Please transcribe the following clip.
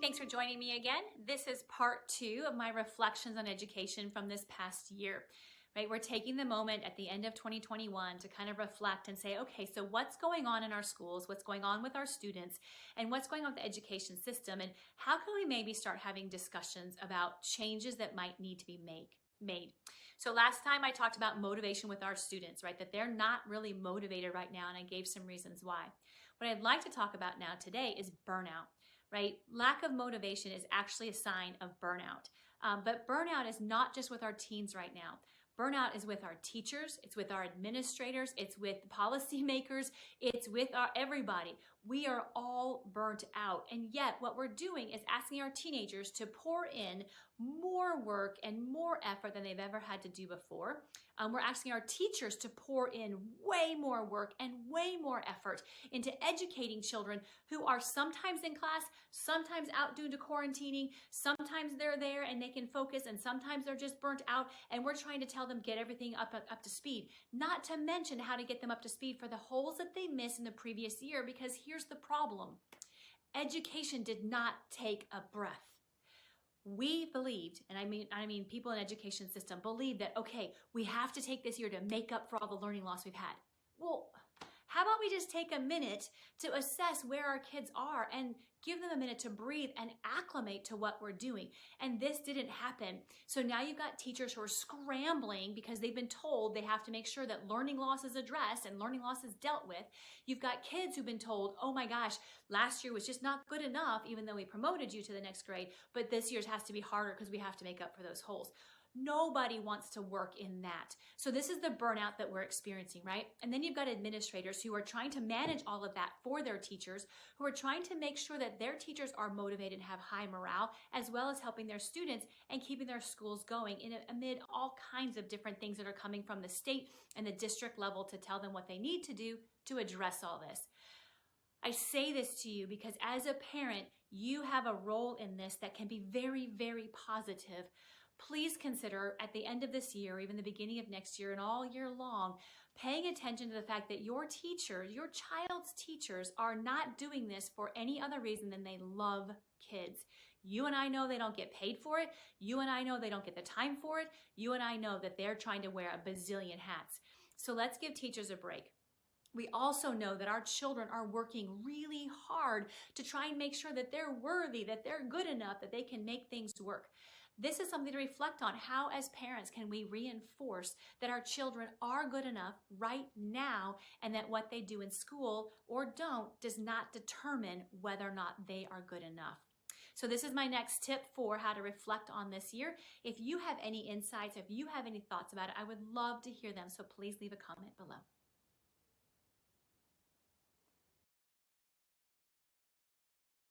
Thanks for joining me again. This is part 2 of my reflections on education from this past year. Right? We're taking the moment at the end of 2021 to kind of reflect and say, okay, so what's going on in our schools, what's going on with our students, and what's going on with the education system, and how can we maybe start having discussions about changes that might need to be made. So last time I talked about motivation with our students, right? That they're not really motivated right now, and I gave some reasons why. What I'd like to talk about now today is burnout. Right? Lack of motivation is actually a sign of burnout. But burnout is not just with our teens right now. Burnout is with our teachers, it's with our administrators, it's with policymakers, it's with everybody. We are all burnt out. And yet what we're doing is asking our teenagers to pour in more work and more effort than they've ever had to do before. We're asking our teachers to pour in way more work and way more effort into educating children who are sometimes in class, sometimes out due to quarantining, sometimes they're there and they can focus, and sometimes they're just burnt out, and we're trying to tell them get everything up to speed. Not to mention how to get them up to speed for the holes that they missed in the previous year, because here's the problem. Education did not take a breath. We believed, and I mean people in the education system believed that, okay, we have to take this year to make up for all the learning loss we've had. Well, how about we just take a minute to assess where our kids are and give them a minute to breathe and acclimate to what we're doing? And this didn't happen. So now you've got teachers who are scrambling because they've been told they have to make sure that learning loss is addressed and learning loss is dealt with. You've got kids who've been told, oh my gosh, last year was just not good enough, even though we promoted you to the next grade, but this year's has to be harder because we have to make up for those holes. Nobody wants to work in that. So this is the burnout that we're experiencing, right? And then you've got administrators who are trying to manage all of that for their teachers, who are trying to make sure that their teachers are motivated and have high morale, as well as helping their students and keeping their schools going amid all kinds of different things that are coming from the state and the district level to tell them what they need to do to address all this. I say this to you because as a parent, you have a role in this that can be very, very positive. Please consider at the end of this year, even the beginning of next year and all year long, paying attention to the fact that your teachers, your child's teachers, are not doing this for any other reason than they love kids. You and I know they don't get paid for it. You and I know they don't get the time for it. You and I know that they're trying to wear a bazillion hats. So let's give teachers a break. We also know that our children are working really hard to try and make sure that they're worthy, that they're good enough, that they can make things work. This is something to reflect on. How, as parents, can we reinforce that our children are good enough right now, and that what they do in school or don't does not determine whether or not they are good enough? So this is my next tip for how to reflect on this year. If you have any insights, if you have any thoughts about it, I would love to hear them. So please leave a comment below.